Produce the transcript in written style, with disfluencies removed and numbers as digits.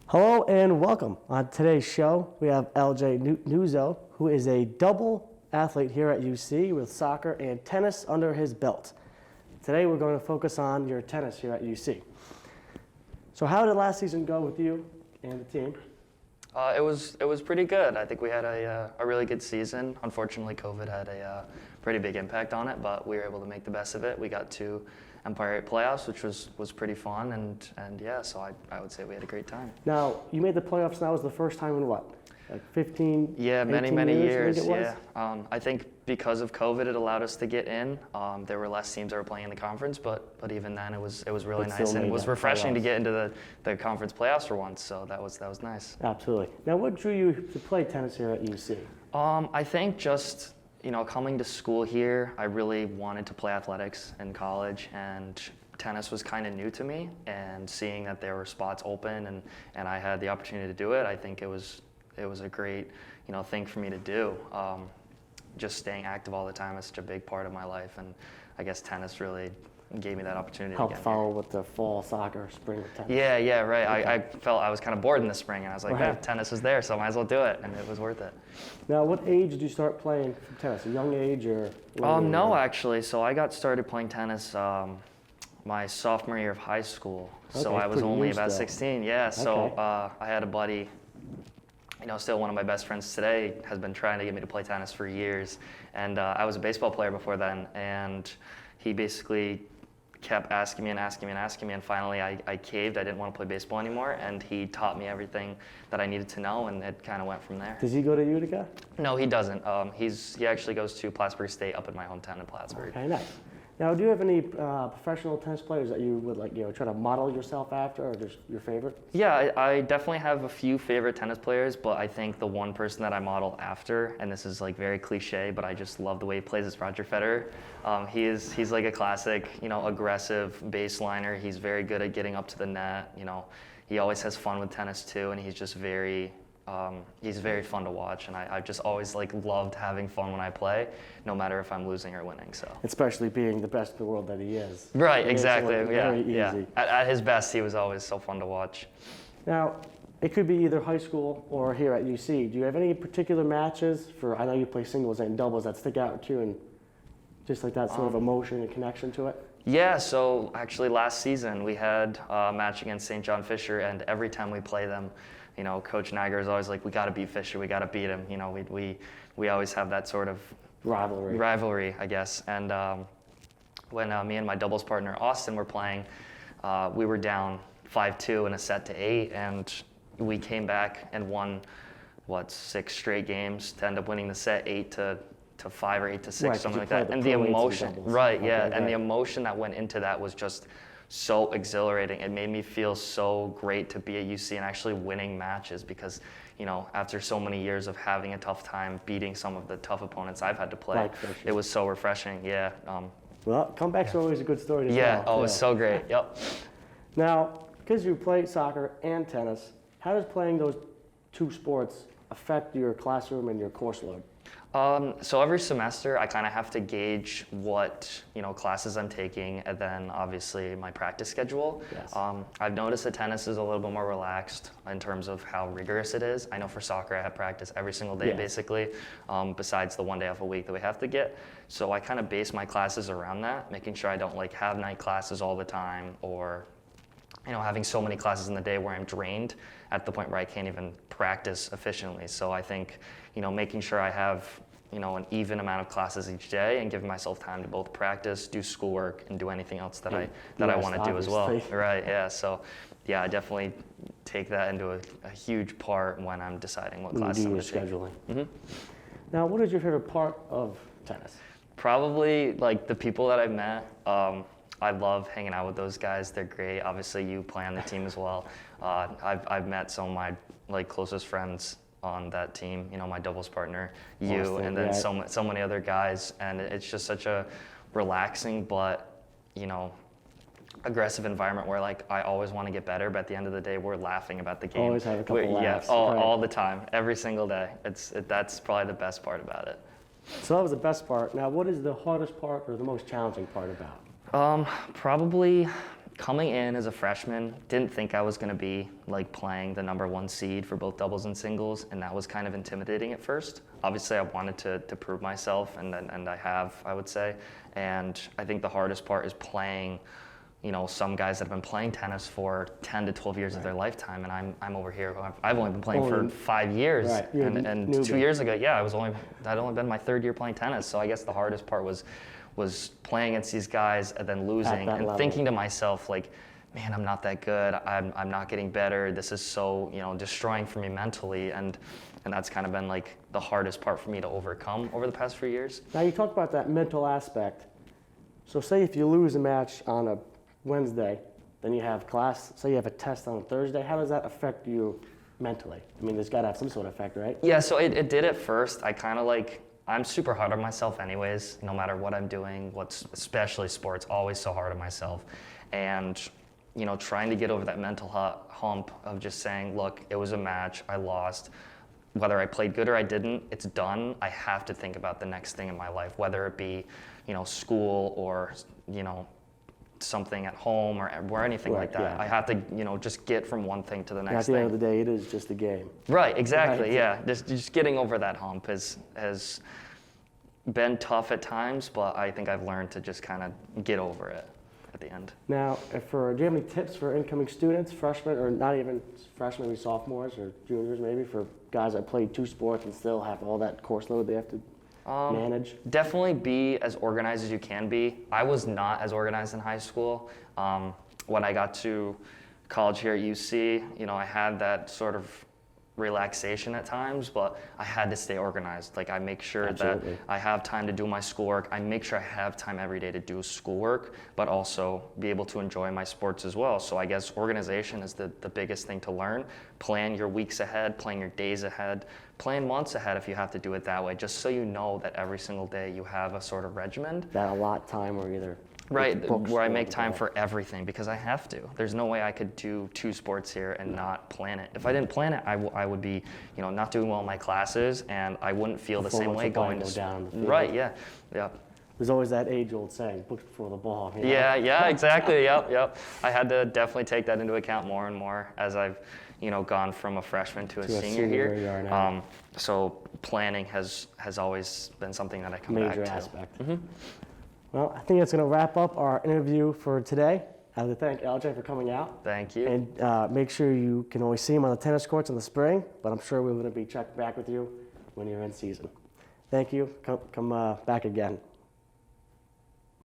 Hello and welcome. On today's show, we have LJ Nuzzo, who is a double athlete here at UC with soccer and tennis under his belt. Today, we're going to focus on your tennis here at UC. So how did last season go with you and the team? It was pretty good. I think we had a really good season. Unfortunately, COVID had a pretty big impact on it, but we were able to make the best of it. We got to Empire 8 playoffs, which was pretty fun, and yeah, so I would say we had a great time. Now, you made the playoffs, and that was the first time in what? Like 15, Yeah, 18 many years, years. I think it was? Yeah, I think because of COVID, it allowed us to get in. There were less teams that were playing in the conference, but even then, it was really But nice, still and it made was that refreshing to playoffs. get into the conference playoffs for once. So that was nice. Absolutely. Now, what drew you to play tennis here at UC? I think just coming to school here, I really wanted to play athletics in college, and tennis was kind of new to me. And seeing that there were spots open and I had the opportunity to do it, I think it was a great thing for me to do. Just staying active all the time is such a big part of my life, and I guess tennis really gave me that opportunity. Helped again follow with the fall soccer, spring tennis. Yeah, right. Okay. I felt I was kind of bored in the spring, and I was like, Right. "Hey, tennis is there, so I might as well do it," and it was worth it. Now, what age did you start playing tennis? A young age or? No, actually. So I got started playing tennis my sophomore year of high school. So Okay, I was pretty only new about still. 16. Yeah. So Okay. I had a buddy. Still one of my best friends today has been trying to get me to play tennis for years, and I was a baseball player before then, and he basically kept asking me, and finally I caved. I didn't want to play baseball anymore, and he taught me everything that I needed to know, and it kind of went from there. Does he go to Utica? No, he doesn't. He actually goes to Plattsburgh State up in my hometown in Plattsburgh. Okay, nice. Now, do you have any professional tennis players that you would try to model yourself after, or just your favorite? Yeah, I definitely have a few favorite tennis players, but I think the one person that I model after, and this is like very cliche, but I just love the way he plays, is Roger Federer. He's like a classic, aggressive baseliner. He's very good at getting up to the net. He always has fun with tennis too, and he's just very fun to watch, and I've just always loved having fun when I play, no matter if I'm losing or winning. So Especially being the best in the world that he is. right, It makes it exactly, look yeah, very yeah. easy. At his best, he was always so fun to watch. Now, it could be either high school or here at UC. Do you have any particular matches I know you play singles and doubles that stick out to you, and just like that sort of emotion and connection to it? Yeah, so actually last season we had a match against St. John Fisher, and every time we play them, Coach Niger is always like, "We got to beat Fisher, we got to beat him." We always have that sort of rivalry, I guess. And when me and my doubles partner Austin were playing, we were down 5-2 in a set to 8, and we came back and won 6 straight games to end up winning the set 8-5 or 8-6, Right, 'cause something you like play that. the And the pro eights and emotion, doubles. right? Okay, Yeah, right. and the emotion that went into that was just so exhilarating. It made me feel so great to be at UC and actually winning matches, because after so many years of having a tough time beating some of the tough opponents I've had to play, Like Fisher. it was so refreshing. Yeah. Well, comebacks are always a good story to Yeah. tell. Oh, it was so great. Yep. Now, because you play soccer and tennis, how does playing those two sports affect your classroom and your course load? So every semester I kind of have to gauge what classes I'm taking, and then obviously my practice schedule. Yes. I've noticed that tennis is a little bit more relaxed in terms of how rigorous it is. I know for soccer I have practice every single day, Yeah. basically, besides the one day off a week that we have to get. So I kind of base my classes around that, making sure I don't have night classes all the time, or having so many classes in the day where I'm drained at the point where I can't even practice efficiently. So I think making sure I have an even amount of classes each day, and giving myself time to both practice, do schoolwork, and do anything else that I want to do as well. obviously. Right, yeah. So yeah, I definitely take that into a huge part when I'm deciding what When you classes do I'm your going to take. scheduling. Now, what is your favorite part of tennis? Probably the people that I've met. I love hanging out with those guys. They're great. Obviously, you play on the team as well. I've met some of my closest friends on that team. My doubles partner, you, Austin, and then yeah. so many other guys. And it's just such a relaxing but aggressive environment where I always want to get better, but at the end of the day, we're laughing about the game. Always have a couple laughs, Yeah, right. all the time, every single day. That's probably the best part about it. So that was the best part. Now, what is the hardest part or the most challenging part about? Probably coming in as a freshman, didn't think I was going to be like playing the #1 seed for both doubles and singles, and that was kind of intimidating at first. Obviously, I wanted to prove myself, and I have, I would say. And I think the hardest part is playing, you know, some guys that have been playing tennis for 10 to 12 years of their lifetime, and I'm over here. I've only been playing for 5 years, right. You're and newbie. 2 years ago, yeah, I'd only been my 3rd year playing tennis. So I guess the hardest part was playing against these guys and then losing and level. thinking to myself like, man, I'm not that good. I'm not getting better. This is so, you know, destroying for me mentally, and that's kind of been like the hardest part for me to overcome over the past few years. Now you talked about that mental aspect. So say if you lose a match on a Wednesday, then you have class, say you have a test on a Thursday, how does that affect you mentally? I mean, there's got to have some sort of effect, right? Yeah, so it did at first. I kind of like, I'm super hard on myself anyways, no matter what I'm doing, especially sports, always so hard on myself. And, you know, trying to get over that mental hump of just saying, look, it was a match, I lost. Whether I played good or I didn't, it's done. I have to think about the next thing in my life, whether it be, you know, school or, you know, something at home or anything like that. Yeah. I have to, you know, just get from one thing to the And next at the thing. end of the day, it is just a game. Right, exactly, Right. yeah. Just getting over that hump has been tough at times, but I think I've learned to just kind of get over it at the end. Now, do you have any tips for incoming students, freshmen, or not even freshmen, maybe sophomores or juniors maybe, for guys that played 2 sports and still have all that course load they have to manage? Definitely be as organized as you can be. I was not as organized in high school. When I got to college here at UC, you know, I had that sort of relaxation at times, but I had to stay organized. Like I make sure Absolutely. that I have time to do my schoolwork. I make sure I have time every day to do schoolwork, but also be able to enjoy my sports as well. So I guess organization is the biggest thing to learn. Plan your weeks ahead, plan your days ahead, plan months ahead if you have to do it that way, just so you know that every single day you have a sort of regimen. That allot time or either Right, books where I or make the time ball. for everything because I have to. There's no way I could do 2 sports here and not plan it. If I didn't plan it, I would be, you know, not doing well in my classes, and I wouldn't feel the same Performance way will probably going go to down the field. Right, yeah, yeah. There's always that age-old saying, books before the ball. You know? Yeah, exactly. Yep. I had to definitely take that into account more and more as I've, you know, gone from a freshman to a senior here. where you are now. So planning has always been something that I come back Major to. aspect. Well, I think that's going to wrap up our interview for today. I'd like to thank LJ for coming out. Thank you. And make sure you can always see him on the tennis courts in the spring, but I'm sure we're going to be checking back with you when you're in season. Thank you. Come back again.